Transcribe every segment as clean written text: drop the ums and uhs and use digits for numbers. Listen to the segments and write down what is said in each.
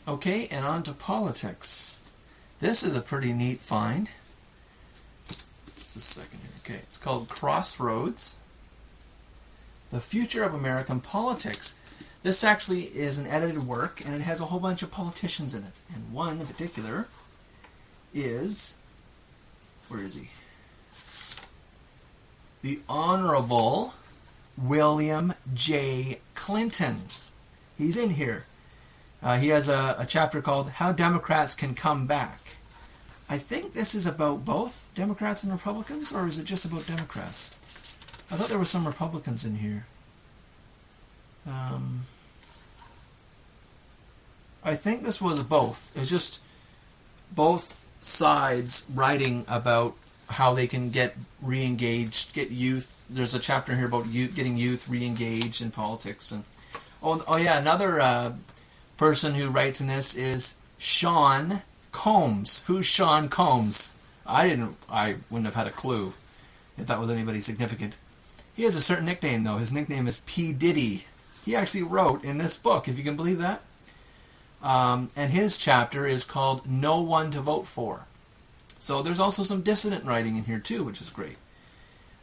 Okay, and on to politics. This is a pretty neat find. Just a second here. Okay, it's called Crossroads, The Future of American Politics. This actually is an edited work, and it has a whole bunch of politicians in it. And one in particular is, where is he? The Honorable William J. Clinton. He's in here. He has a chapter called How Democrats Can Come Back. I think this is about both Democrats and Republicans, or is it just about Democrats? I thought there were some Republicans in here. I think this was both. It's just both sides writing about how they can get re-engaged, get youth. There's a chapter here about getting youth re-engaged in politics. And oh yeah, another person who writes in this is Sean Combs. Who's Sean Combs? I wouldn't have had a clue if that was anybody significant. He has a certain nickname though. His nickname is P. Diddy. He actually wrote in this book, if you can believe that. And his chapter is called No One to Vote For. So there's also some dissident writing in here too, which is great.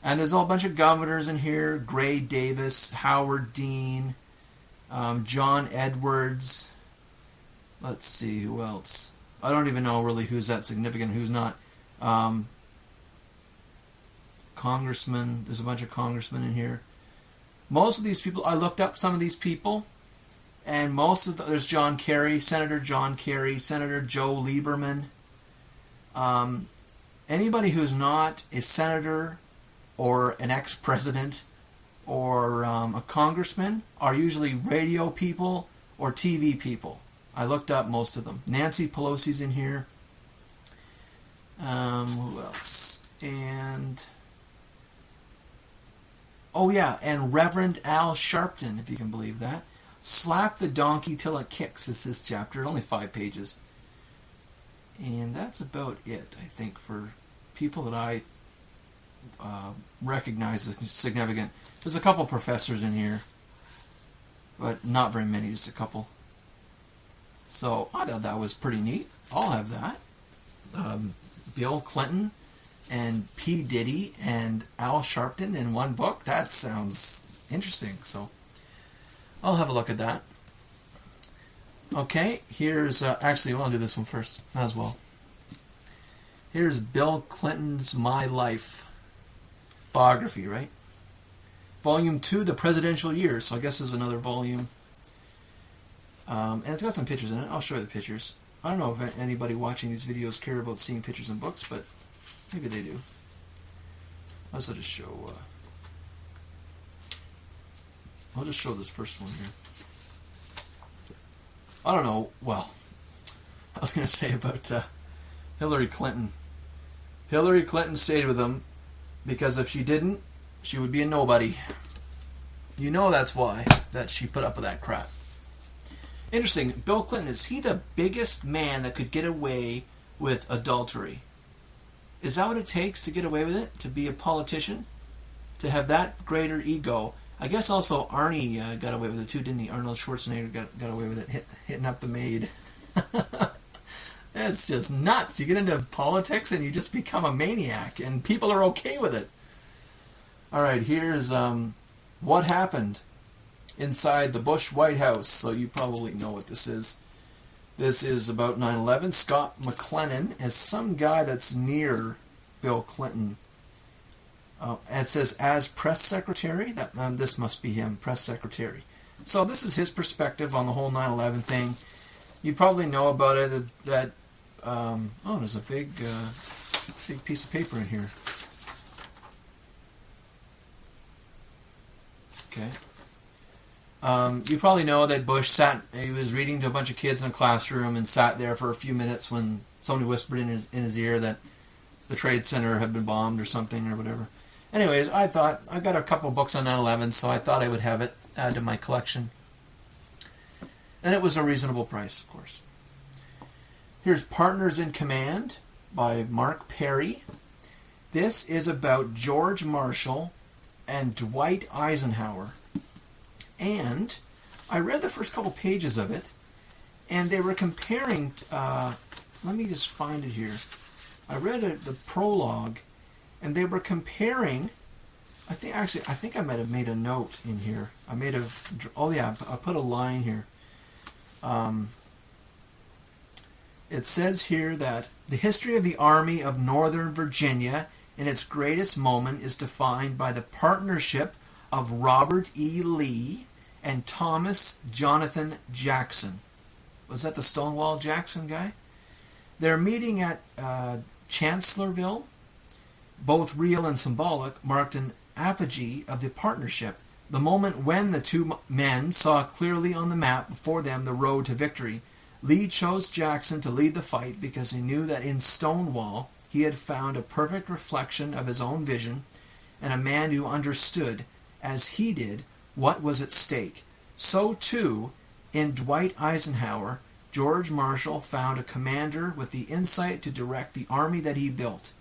And there's a whole bunch of governors in here: Gray Davis, Howard Dean, John Edwards. Let's see, who else? I don't even know really who's that significant, who's not. Congressman. There's a bunch of congressmen in here. Most of these people, I looked up some of these people, and there's John Kerry, Senator John Kerry, Senator Joe Lieberman. Anybody who's not a senator or an ex-president or a congressman are usually radio people or TV people. I looked up most of them. Nancy Pelosi's in here. Who else? And oh yeah, and Reverend Al Sharpton, if you can believe that. Slap the Donkey Till It Kicks is this chapter. Only 5 pages. And that's about it, I think, for people that I recognize as significant. There's a couple professors in here, but not very many, just a couple. So I thought that was pretty neat. I'll have that. Bill Clinton and P. Diddy and Al Sharpton in one book. That sounds interesting. So I'll have a look at that. Okay, here's... actually, I'll do this one first. Might as well. Here's Bill Clinton's My Life biography, right? Volume 2, The Presidential Years. So I guess there's another volume. And it's got some pictures in it. I'll show you the pictures. I don't know if anybody watching these videos care about seeing pictures in books, but maybe they do. I'll just show... I'll just show this first one here. I don't know, well, I was going to say about Hillary Clinton. Hillary Clinton stayed with him because if she didn't, she would be a nobody. You know that's why, that she put up with that crap. Interesting, Bill Clinton, is he the biggest man that could get away with adultery? Is that what it takes to get away with it? To be a politician? To have that greater ego? I guess also Arnie got away with it too, didn't he? Arnold Schwarzenegger got away with it, hitting up the maid. It's just nuts. You get into politics and you just become a maniac, and people are okay with it. Alright, here's what happened inside the Bush White House. So you probably know what this is. This is about 9/11. Scott McClellan is some guy that's near Bill Clinton. It says, as press secretary. This must be him, press secretary. So this is his perspective on the whole 9/11 thing. You probably know about it, that, oh, there's a big piece of paper in here. Okay. You probably know that Bush he was reading to a bunch of kids in a classroom and sat there for a few minutes when somebody whispered in his ear that the Trade Center had been bombed or something or whatever. Anyways, I thought, I got a couple books on 9/11, so I thought I would have it add to my collection. And it was a reasonable price, of course. Here's Partners in Command by Mark Perry. This is about George Marshall and Dwight Eisenhower. And I read the first couple pages of it, And they were comparing, let me just find it here. I read the prologue, and they were comparing, I think I might have made a note in here. I put a line here. It says here that the history of the Army of Northern Virginia in its greatest moment is defined by the partnership of Robert E. Lee and Thomas Jonathan Jackson. Was that the Stonewall Jackson guy? Their meeting at Chancellorsville, both real and symbolic, marked an apogee of the partnership, the moment when the two men saw clearly on the map before them the road to victory. Lee chose Jackson to lead the fight because he knew that in Stonewall he had found a perfect reflection of his own vision and a man who understood, as he did, what was at stake. So, too, in Dwight Eisenhower, George Marshall found a commander with the insight to direct the army that he built.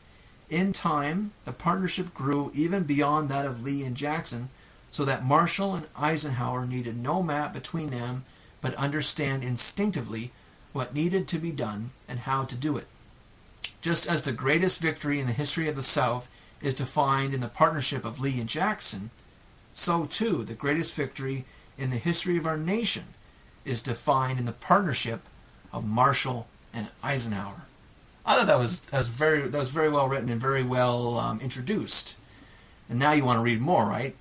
In time, the partnership grew even beyond that of Lee and Jackson, so that Marshall and Eisenhower needed no map between them, but understand instinctively what needed to be done and how to do it. Just as the greatest victory in the history of the South is defined in the partnership of Lee and Jackson, so too the greatest victory in the history of our nation is defined in the partnership of Marshall and Eisenhower. I thought that was very well written and very well introduced. And now you want to read more, right?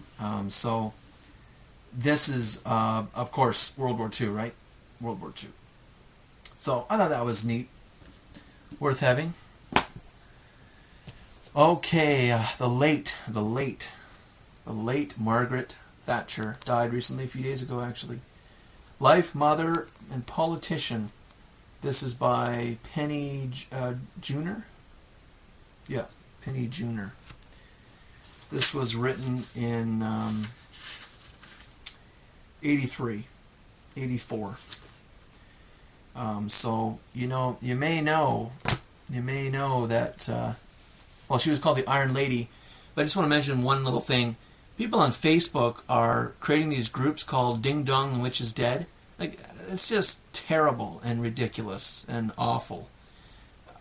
So this is, of course, World War II, right? World War II. So I thought that was neat. Worth having. Okay, the late Margaret Thatcher died recently, a few days ago, actually. Life, mother, and politician. This is by Penny Junor. Yeah, Penny Junor. This was written in 84. So you may know that. Well, she was called the Iron Lady, but I just want to mention one little thing. People on Facebook are creating these groups called Ding Dong and Witch is Dead. Like, it's just terrible and ridiculous and awful.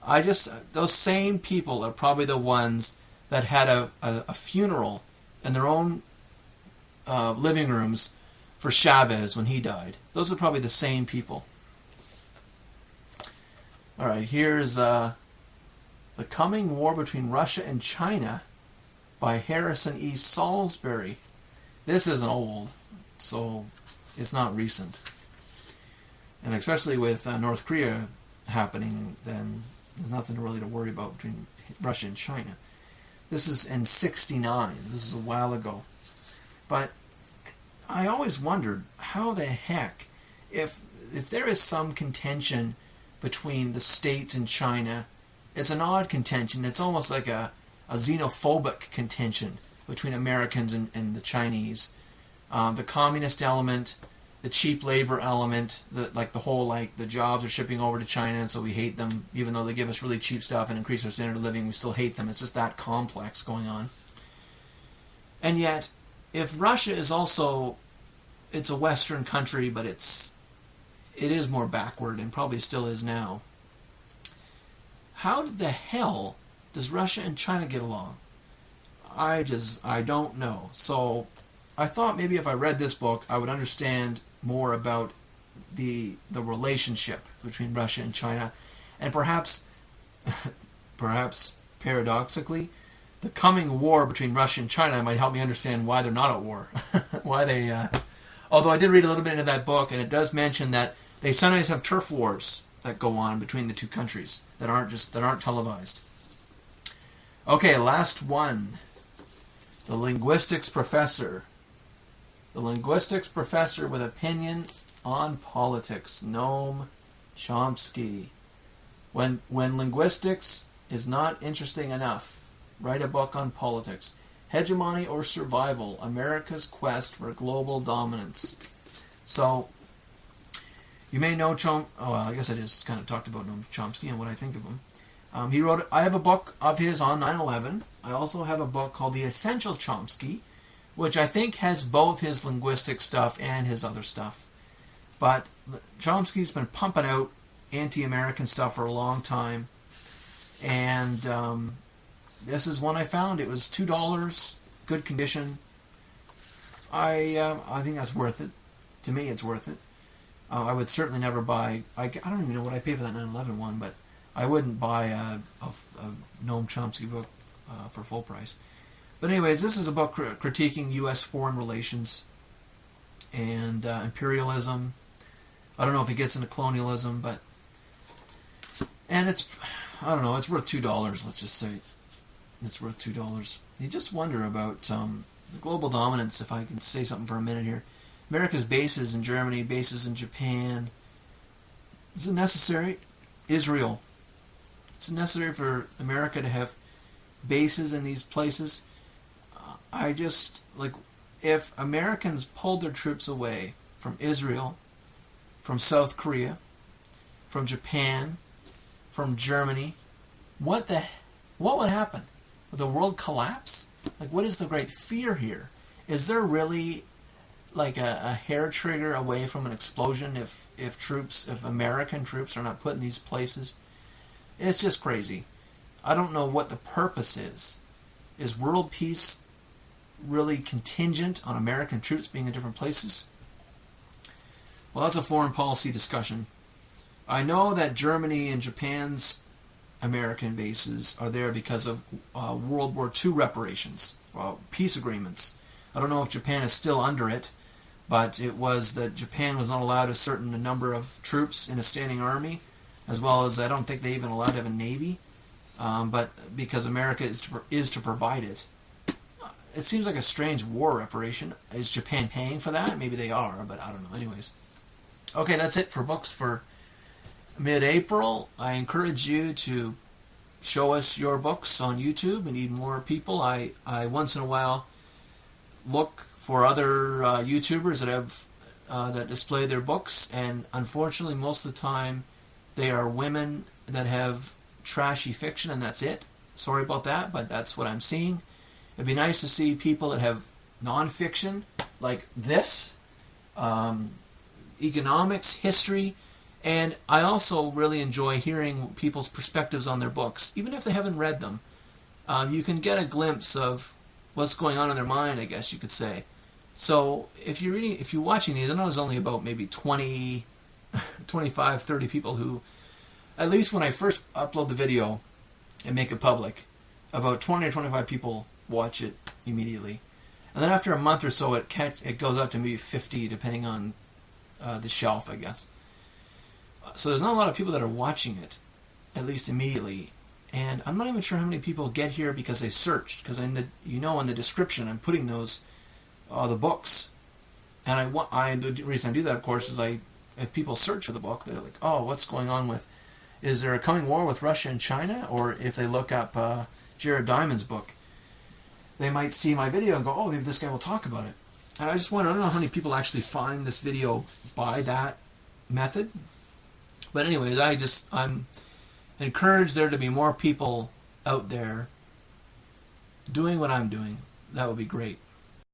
Those same people are probably the ones that had a funeral in their own living rooms for Chavez when he died. Those are probably the same people. All right, here's The Coming War Between Russia and China by Harrison E. Salisbury. This isn't old, so it's not recent. And especially with North Korea happening, then there's nothing really to worry about between Russia and China. This is in 1969. This is a while ago. But I always wondered, how the heck, if there is some contention between the States and China, it's an odd contention. It's almost like a xenophobic contention between Americans and the Chinese. The communist element, the cheap labor element, the jobs are shipping over to China, and so we hate them, even though they give us really cheap stuff and increase our standard of living, we still hate them. It's just that complex going on. And yet, if Russia is also, it's a Western country, but it is more backward, and probably still is now. How the hell does Russia and China get along? I don't know. So I thought maybe if I read this book, I would understand more about the relationship between Russia and China, and perhaps paradoxically, the coming war between Russia and China might help me understand why they're not at war. Although I did read a little bit into that book, and it does mention that they sometimes have turf wars that go on between the two countries that aren't televised. Okay, last one. The linguistics professor. The linguistics professor with opinion on politics. Noam Chomsky. When linguistics is not interesting enough, write a book on politics. Hegemony or Survival, America's Quest for Global Dominance. So, you may know I guess I just kind of talked about Noam Chomsky and what I think of him. I have a book of his on 9/11. I also have a book called The Essential Chomsky, which I think has both his linguistic stuff and his other stuff. But Chomsky's been pumping out anti-American stuff for a long time, and this is one I found. It was $2, good condition. I think that's worth it. To me, it's worth it. I would certainly never buy. I don't even know what I paid for that 9/11 one, but I wouldn't buy a Noam Chomsky book for full price. But anyways, this is a book critiquing U.S. foreign relations and imperialism. I don't know if it gets into colonialism, but it's it's worth $2. Let's just say it's worth $2. You just wonder about the global dominance. If I can say something for a minute here. America's bases in Germany, bases in Japan. Is it necessary? Israel. Is it necessary for America to have bases in these places? If Americans pulled their troops away from Israel, from South Korea, from Japan, from Germany, what would happen? Would the world collapse? What is the great fear here? Is there really a hair trigger away from an explosion if American troops are not put in these places? It's just crazy. I don't know what the purpose is. Is world peace really contingent on American troops being in different places? Well, that's a foreign policy discussion. I know that Germany and Japan's American bases are there because of World War II reparations, peace agreements. I don't know if Japan is still under it, but it was that Japan was not allowed a certain number of troops in a standing army, as well as I don't think they even allowed to have a navy, but because America is to provide it. It seems like a strange war reparation. Is Japan paying for that? Maybe they are, but I don't know. Anyways. Okay, that's it for books for mid-April. I encourage you to show us your books on YouTube. We need more people. I once in a while look for other YouTubers that have that display their books, and unfortunately most of the time they are women that have trashy fiction, and that's it. Sorry about that, but that's what I'm seeing. It'd be nice to see people that have non-fiction like this, economics, history, and I also really enjoy hearing people's perspectives on their books, even if they haven't read them. You can get a glimpse of what's going on in their mind, I guess you could say. So if you're watching these, I know there's only about maybe 20, 25, 30 people who, at least when I first upload the video and make it public, about 20 or 25 people watch it immediately. And then after a month or so, it goes out to maybe 50, depending on the shelf, I guess. So there's not a lot of people that are watching it, at least immediately. And I'm not even sure how many people get here because they searched. Because in the description, I'm putting those the books. And the reason I do that, of course, is if people search for the book, they're like, oh, what's going on with? Is there a coming war with Russia and China? Or if they look up Jared Diamond's book, they might see my video and go, oh, maybe this guy will talk about it. And I just wonder, I don't know how many people actually find this video by that method. But anyways, I'm encouraged there to be more people out there doing what I'm doing. That would be great.